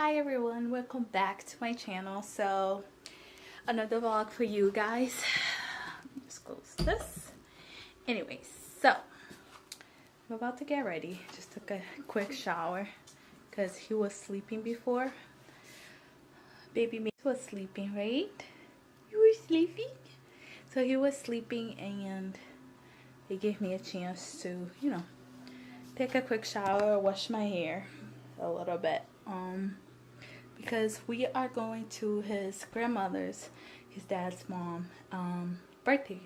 Hi everyone, welcome back to my channel. So another vlog for you guys. Just close this. Anyways, so I'm about to get ready. Just took a quick shower because he was sleeping before. Baby me was sleeping, right? You were sleeping? So he was sleeping and it gave me a chance to, take a quick shower, wash my hair a little bit. Because we are going to his grandmother's, his dad's mom, birthday.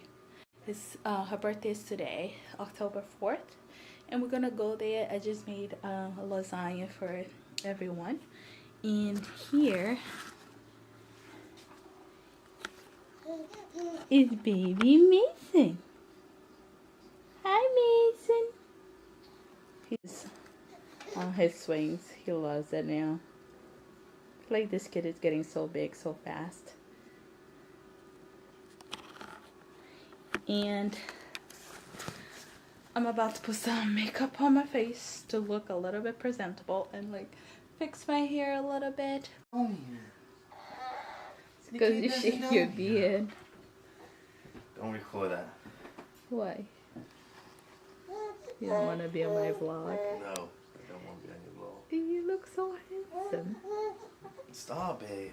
Her birthday is today, October 4th, and we're gonna go there. I just made a lasagna for everyone. And here is baby Mason. Hi Mason. He's on his swings. He loves it now. Like this kid is getting so big so fast. And I'm about to put some makeup on my face to look a little bit presentable and like fix my hair a little bit. Because you shake your beard. Don't record that. Why? You don't want to be on my vlog? No, I don't want to be on your vlog. You look so handsome. Stop, babe.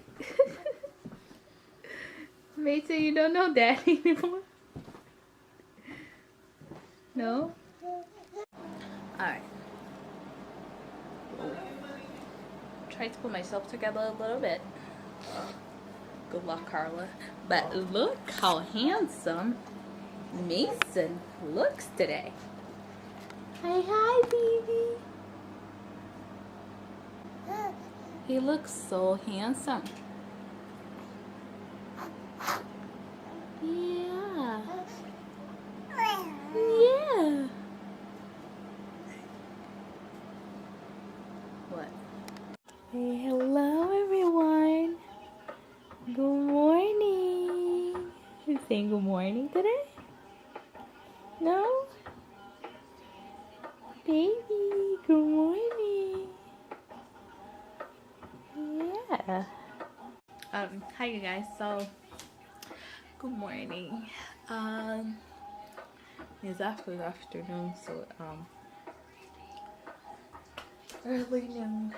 Mason, you don't know Daddy anymore? No? Alright. Try to put myself together a little bit. Good luck, Carla. But look how handsome Mason looks today. Hi, baby. He looks so handsome. Yeah. Yeah. What? Hey, hello everyone. Good morning. You saying good morning today? No? Baby, good morning. Yeah. Hi you guys. So good morning. It's after the afternoon, so early noon.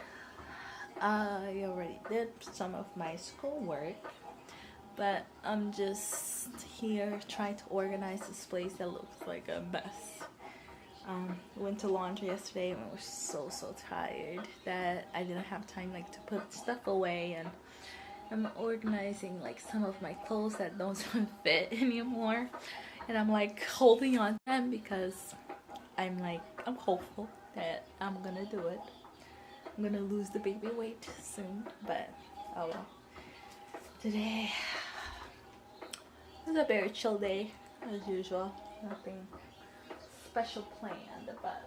I already did some of my schoolwork, but I'm just here trying to organize this place that looks like a mess. Went to laundry yesterday and I was so tired that I didn't have time like to put stuff away, and I'm organizing like some of my clothes that don't even fit anymore, and I'm like holding on to them because I'm hopeful that I'm gonna do it. I'm gonna lose the baby weight soon, but oh well. Today was a very chill day as usual. Nothing special planned, but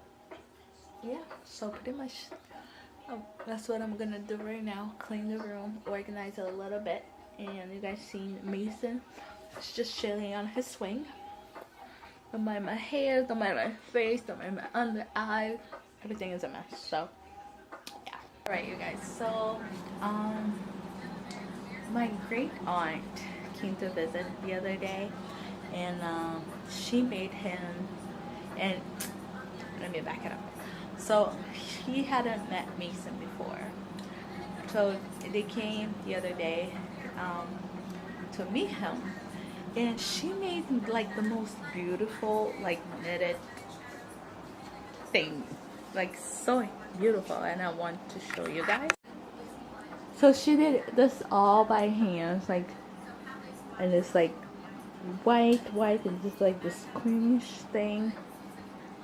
yeah, so pretty much that's what I'm gonna do right now. Clean the room, organize it a little bit, and you guys seen Mason. It's just chilling on his swing. Don't mind my hair, don't mind my face, don't mind my under eye. Everything is a mess. So yeah. Alright you guys, so my great aunt came to visit the other day, and she made him, and let me back it up. So he hadn't met Mason before, so they came the other day to meet him, and she made like the most beautiful like knitted thing, like so beautiful, and I want to show you guys. So she did this all by hand, like, and it's like white and just like this creamish thing.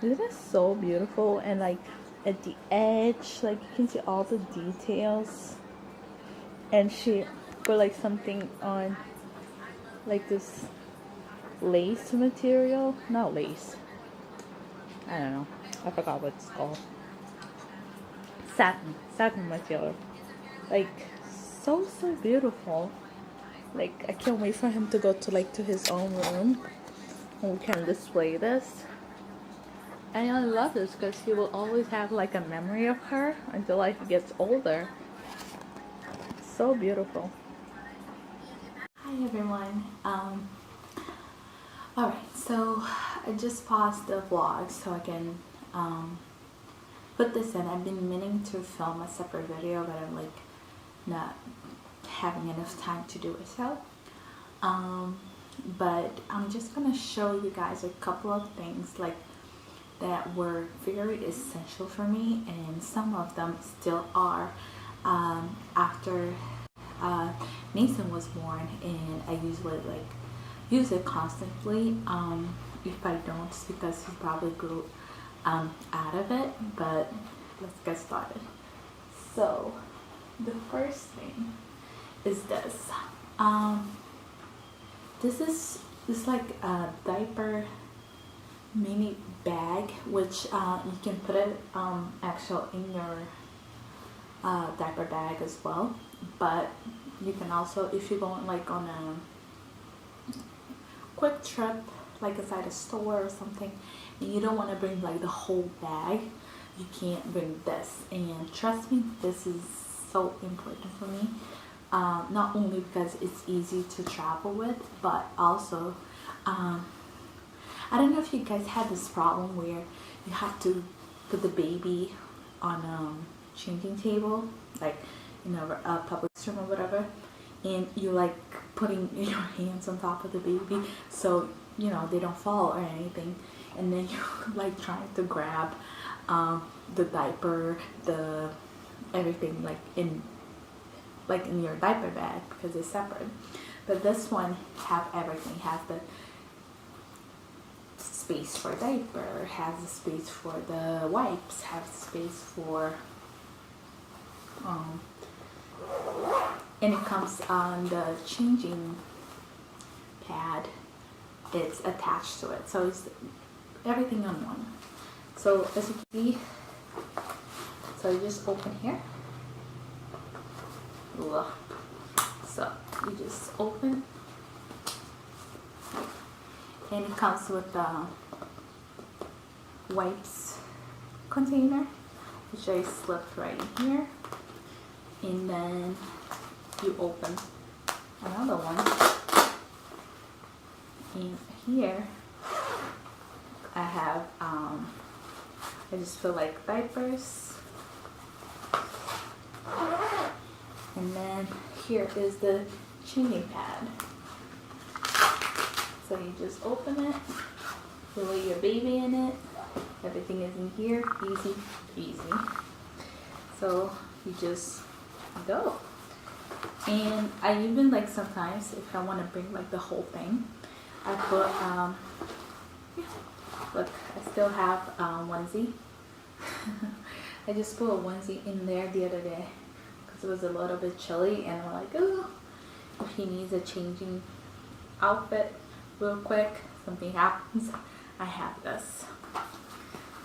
Isn't it so beautiful? And like at the edge, like you can see all the details. And she put like something on, like this lace material. Not lace, I don't know, I forgot what it's called. Satin material. Like so beautiful. Like I can't wait for him to go to his own room and we can display this. And I love this because he will always have like a memory of her until like he gets older. So beautiful. Hi everyone. Alright, so I just paused the vlog so I can put this in. I've been meaning to film a separate video, but I'm like not having enough time to do it, so but I'm just gonna show you guys a couple of things like that were very essential for me, and some of them still are after Nathan was born, and I usually like use it constantly. If I don't, it's because he probably grew out of it, but let's get started. So the first thing is this. This like a diaper mini bag, which you can put it actual in your diaper bag as well, but you can also, if you're going like on a quick trip like inside a store or something and you don't want to bring like the whole bag, you can't bring this. And trust me, this is so important for me, not only because it's easy to travel with, but also I don't know if you guys had this problem where you have to put the baby on a changing table, like in a public restroom or whatever, and you like putting your hands on top of the baby so you know they don't fall or anything, and then you're like trying to grab the diaper, the everything like in your diaper bag because it's separate. But this one have everything, has the space for diaper, has the space for the wipes, has space for and it comes on the changing pad, it's attached to it, so it's everything on one. So as you can see, so you just open here. Ugh. So you just open, and it comes with the wipes container, which I slipped right in here, and then you open another one, and here I have I just feel like diapers, and then here is the changing pad. So you just open it, you lay your baby in it, everything is in here, easy peasy. So you just go. And I even like sometimes if I want to bring like the whole thing, I put look, I still have onesie. I just put a onesie in there the other day because it was a little bit chilly, and I'm like, oh, if he needs a changing outfit real quick, something happens, I have this.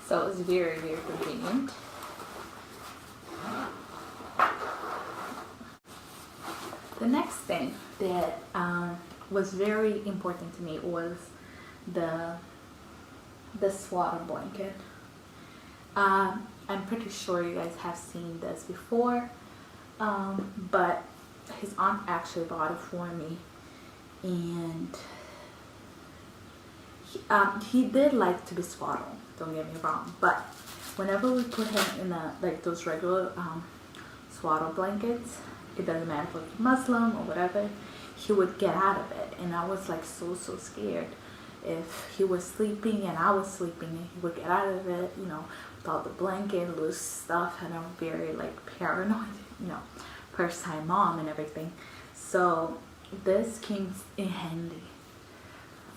So it's very, very convenient. The next thing that was very important to me was the swaddle blanket. I'm pretty sure you guys have seen this before, but his aunt actually bought it for me, and he did like to be swaddled, don't get me wrong, but whenever we put him in like those regular swaddle blankets, it doesn't matter if he's Muslim or whatever, he would get out of it, and I was like so scared. If he was sleeping and I was sleeping, and he would get out of it, you know, with all the blanket, loose stuff, and I'm very like paranoid, you know, first time mom and everything. So this came in handy.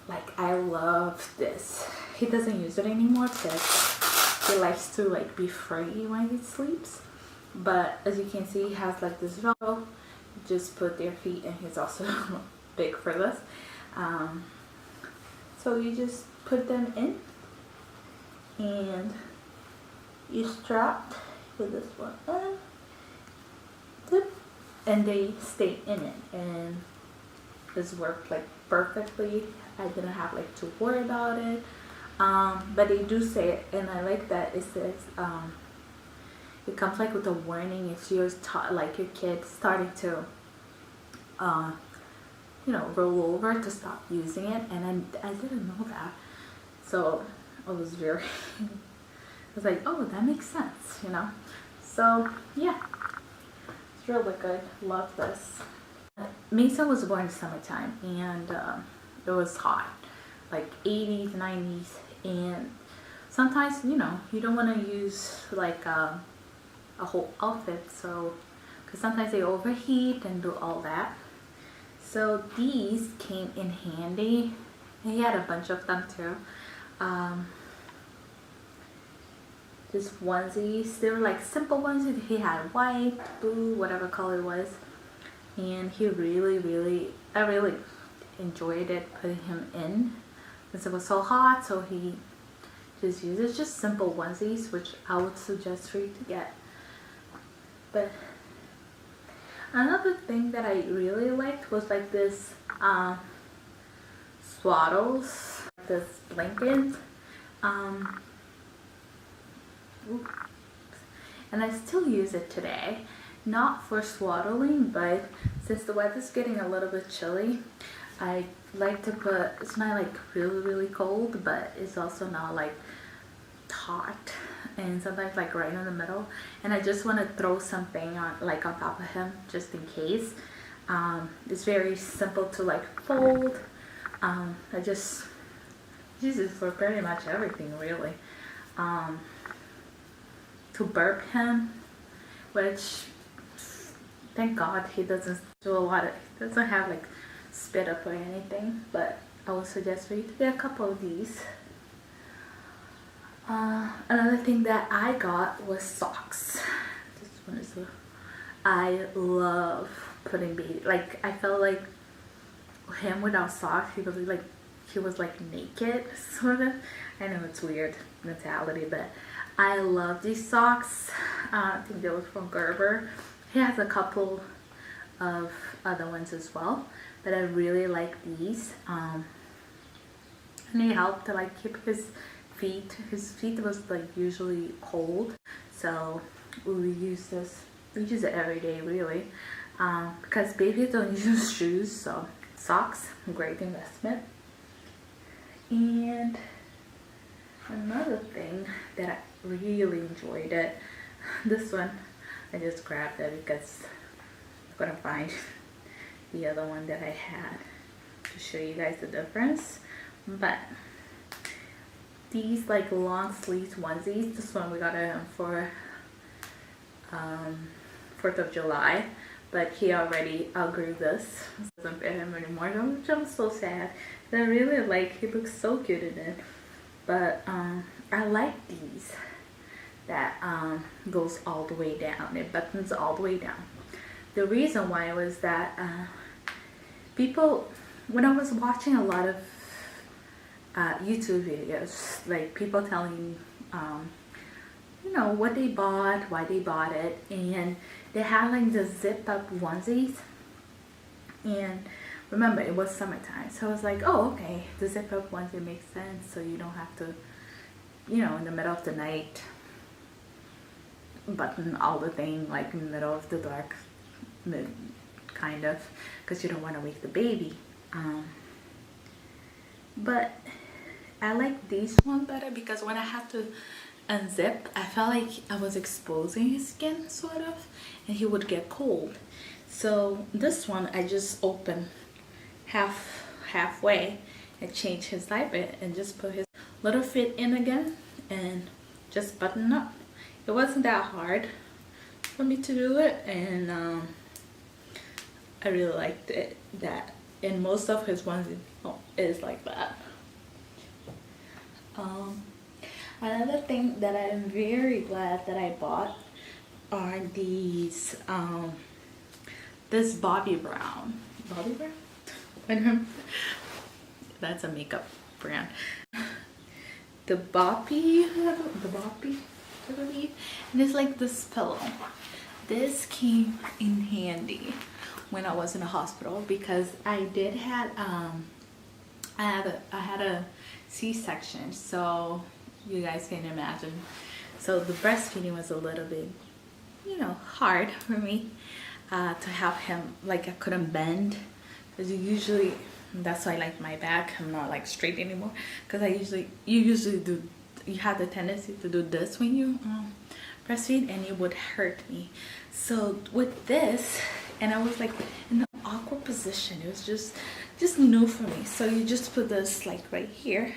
Like, I love this. He doesn't use it anymore because he likes to like be free when he sleeps. But as you can see, he has like this velcro. Just put their feet, and he's also big for this. So you just put them in, and you strap with this one on, and they stay in it, and this worked like perfectly. I didn't have like to worry about it. But they do say, and I like that it says it comes like with a warning if you're like your kid starting to you know, roll over to stop using it, and I didn't know that, so I was very I was like, oh, that makes sense, you know. So yeah, it's really good. Love this. Mason was born in summertime, and it was hot, like 80s, 90s, and sometimes, you know, you don't want to use like a whole outfit, so because sometimes they overheat and do all that. So these came in handy. He had a bunch of them too. Just onesies. They were like simple onesies. He had white, blue, whatever color it was. And he I really enjoyed it putting him in. Because it was so hot, so he just uses just simple onesies, which I would suggest for you to get. But another thing that I really liked was like this swaddles, this blanket. And I still use it today, not for swaddling, but since the weather's getting a little bit chilly, I like to put, it's not like really cold, but it's also not like hot, and sometimes like right in the middle, and I just want to throw something on like on top of him just in case. It's very simple to like fold. I just use it for pretty much everything really. To burp him, which thank God he doesn't do a lot of, he doesn't have like spit up or anything, but I would suggest for you to get a couple of these. Another thing that I got was socks. This one is I love putting baby, like I felt like him without socks, he was like naked, sort of. I know it's weird mentality, but I love these socks. I think they were from Gerber. He has a couple of other ones as well, but I really like these. And they help to like keep his feet was like usually cold, so we use it every day really, because babies don't use shoes, so socks, great investment. And another thing that I really enjoyed it, this one I just grabbed it because I couldn't find the other one that I had to show you guys the difference. But these like long sleeves onesies, this one we got it for 4th of July, but he already outgrew this. It doesn't fit him anymore, which I'm so sad. I really like, he looks so cute in it. But I like these that goes all the way down. It buttons all the way down. The reason why was that people, when I was watching a lot of YouTube videos, like people telling you know, what they bought, why they bought it, and they had like the zip up onesies. And remember, it was summertime, so I was like, oh, okay, the zip up onesie makes sense, so you don't have to, you know, in the middle of the night button all the thing like in the middle of the dark, kind of, because you don't want to wake the baby. But I like this one better because when I had to unzip, I felt like I was exposing his skin sort of, and he would get cold. So this one I just open halfway and change his diaper and just put his little feet in again and just button up. It wasn't that hard for me to do it, and I really liked it, that, and most of his ones is like that. Another thing that I'm very glad that I bought are these this Bobbi Brown. That's a makeup brand. The Bobbi, I believe. And it's like this pillow. This came in handy when I was in the hospital because I did had I had a C-section, so you guys can imagine. So the breastfeeding was a little bit you know, hard for me to have him, like I couldn't bend, because usually, that's why I like my back, I'm not like straight anymore, because you usually do, you have the tendency to do this when you breastfeed, and it would hurt me. So with this, and I was like in an awkward position, it was just new for me. So you just put this like right here,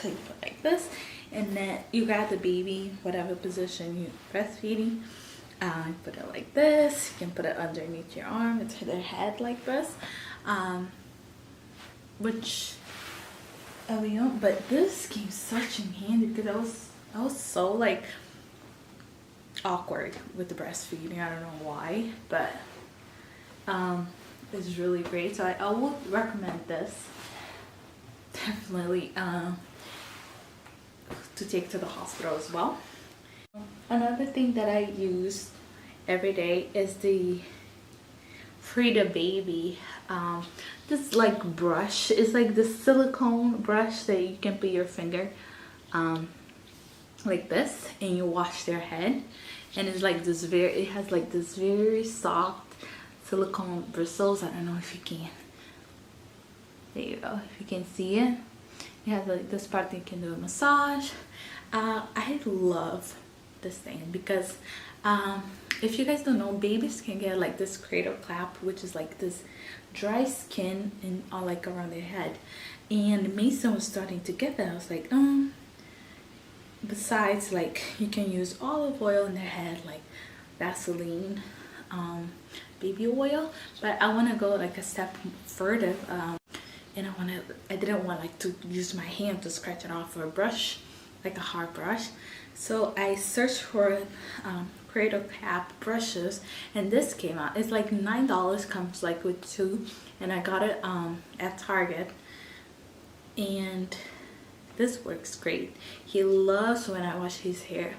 so you put like this, and then you got the baby, whatever position you're breastfeeding. You put it like this. You can put it underneath your arm, into their head like this, which you know. But this came such in handy because I was so like awkward with the breastfeeding. I don't know why, but it's really great. So I would recommend this definitely to take to the hospital as well. Another thing that I use every day is the Frida Baby. This like brush. It's like the silicone brush that you can put your finger like this, and you wash their head. And it's like this it has like this very soft silicone bristles. I don't know if you can. There you go. If you can see it. It has like this part that you can do a massage. I love this thing because if you guys don't know, babies can get like this cradle clap, which is like this dry skin and all like around their head. And Mason was starting to get that. I was like, besides, like, you can use olive oil in their head, like Vaseline, baby oil, but I want to go like a step further, and I didn't want like to use my hand to scratch it off, or a brush, like a hard brush. So I searched for cradle cap brushes, and this came out. It's like $9, comes like with two, and I got it at Target, and this works great. He loves when I wash his hair,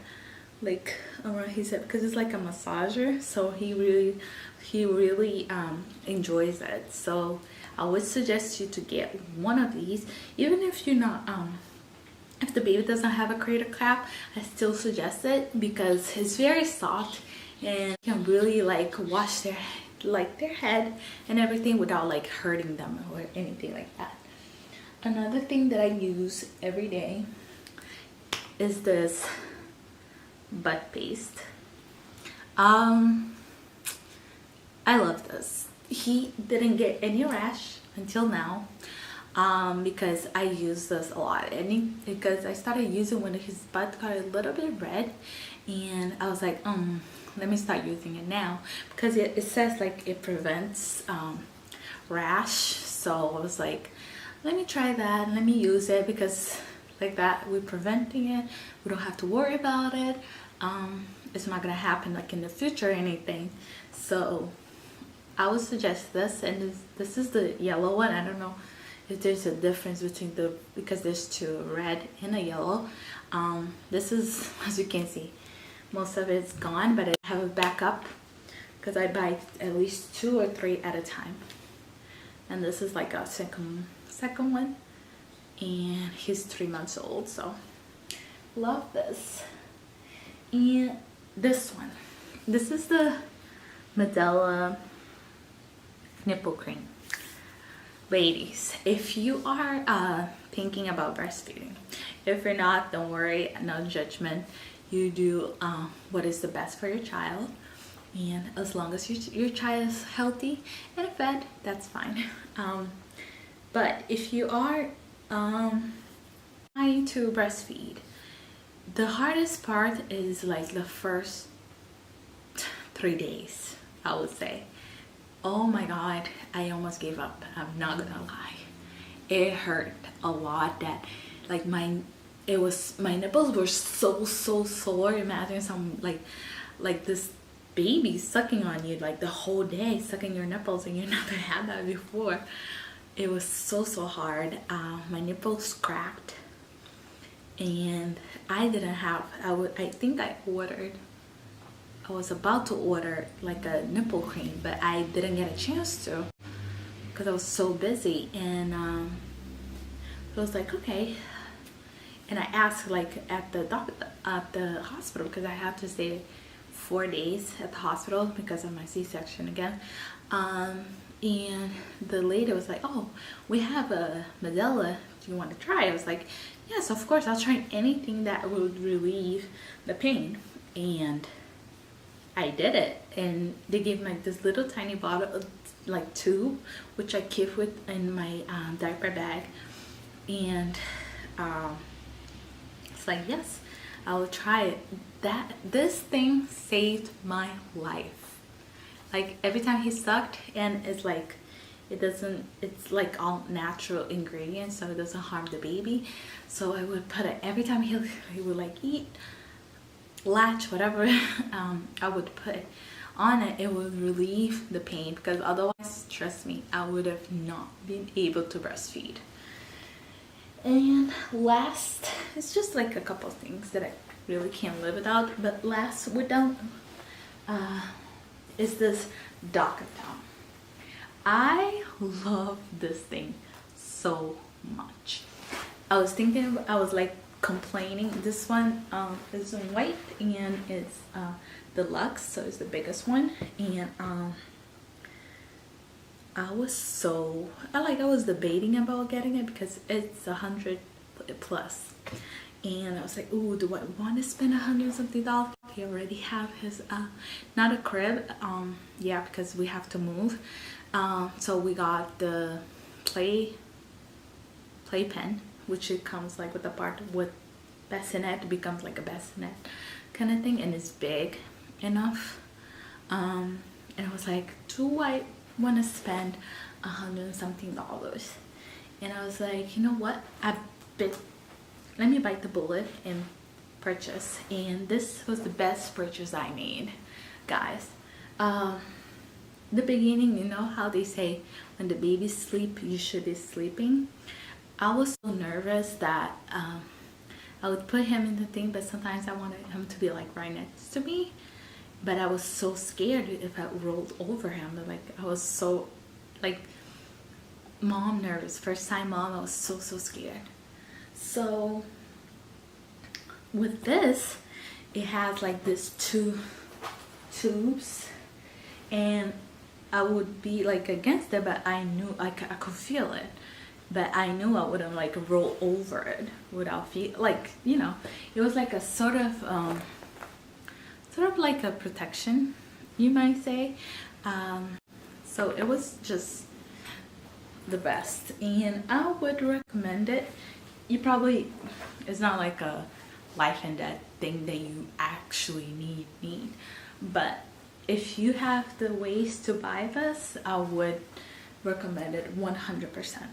like around his head, because it's like a massager. So he really enjoys it. So I would suggest you to get one of these, even if you're not if the baby doesn't have a cradle cap. I still suggest it because it's very soft and you can really like wash their head and everything without like hurting them or anything like that. Another thing that I use every day is this butt paste. I love this. He didn't get any rash until now, because I use this a lot, and because I started using when his butt got a little bit red, and I was like, let me start using it now because it says like it prevents rash. So I was like, let me try that and let me use it, because like that we're preventing it. We don't have to worry about it. It's not gonna happen like in the future or anything. So I would suggest this, and this is the yellow one. I don't know if there's a difference between because there's two, red and a yellow. This is, as you can see, most of it's gone, but I have a backup because I buy at least 2 or 3 at a time. And this is like a second one, and he's 3 months old, so love this. And this one, this is the Medela nipple cream. Ladies, if you are thinking about breastfeeding, if you're not, don't worry, no judgment. You do what is the best for your child, and as long as your child is healthy and fed, that's fine. But if you are trying to breastfeed, the hardest part is like the first 3 days, I would say. Oh my god, I almost gave up. I'm not gonna lie. It hurt a lot. That like my nipples were so sore. Imagine some like this baby sucking on you like the whole day, sucking your nipples, and you never had that before. It was so hard. My nipples cracked, and I didn't have. I think I was about to order like a nipple cream, but I didn't get a chance to because I was so busy. And so I was like, okay. And I asked like at the hospital, because I have to stay 4 days at the hospital because of my C-section again. And the lady was like, oh, we have a Medela, do you want to try? I was like, yes, of course, I'll try anything that would relieve the pain. And I did it, and they gave me like this little tiny bottle, like tube, which I keep with in my diaper bag. And it's like, yes, I will try it. This thing saved my life. Like every time he sucked, and it's like it's like all natural ingredients, so it doesn't harm the baby. So I would put it every time he would like eat, latch, whatever. I would put it on it. It would relieve the pain, because otherwise, trust me, I would have not been able to breastfeed. And last, it's just like a couple of things that I really can't live without, but last without is this Dockertown. I love this thing so much. I was thinking, I was like complaining, this one is in white, and it's deluxe, so it's the biggest one. And I was debating about getting it because it's 100 plus, and I was like, ooh, do I want to spend $100 something? He already have his not a crib, yeah, because we have to move. So we got the playpen, which it comes like with the part with bassinet. It becomes like a bassinet kind of thing, and it's big enough. And I was like, do I want to spend $100 something? And I was like, you know what, let me bite the bullet and purchase. And this was the best purchase I made, guys. The beginning, you know how they say when the babies sleep, you should be sleeping. I was so nervous that I would put him in the thing, but sometimes I wanted him to be like right next to me. But I was so scared if I rolled over him. Like I was so like mom nervous. First time mom, I was so scared. So with this, it has like this two tubes, and I would be like against it, but I knew I could feel it. But I knew I wouldn't like roll over it without feel like, you know, it was like a sort of like a protection, you might say. So it was just the best, and I would recommend it. You probably, it's not like a life and death thing that you actually need, but if you have the ways to buy this, I would recommend it 100%.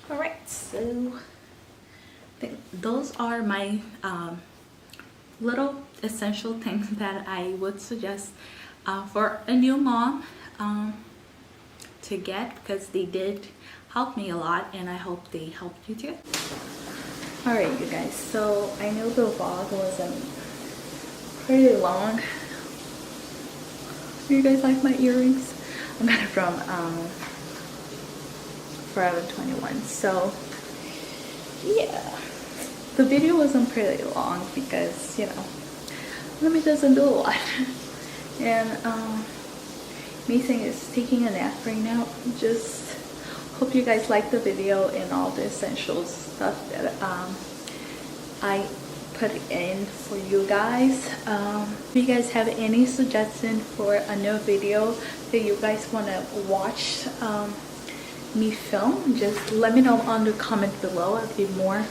All right, so I think those are my little essential things that I would suggest for a new mom to get, because they did help me a lot, and I hope they helped you too. All right, you guys, so I know the vlog wasn't pretty long. You guys like my earrings? I got it from Forever 21. So yeah, the video wasn't pretty long because, you know, Lemmy doesn't do a lot. And Mason is taking a nap right now. Just hope you guys like the video and all the essential stuff that I put in for you guys. If you guys have any suggestion for a new video that you guys want to watch me film, just let me know on the comment below. I'd be more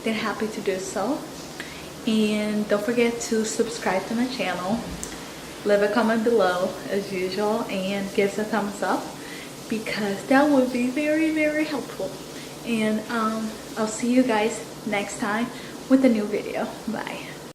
than happy to do so. And don't forget to subscribe to my channel, leave a comment below as usual, and give us a thumbs up, because that would be very helpful. And I'll see you guys next time with a new video. Bye.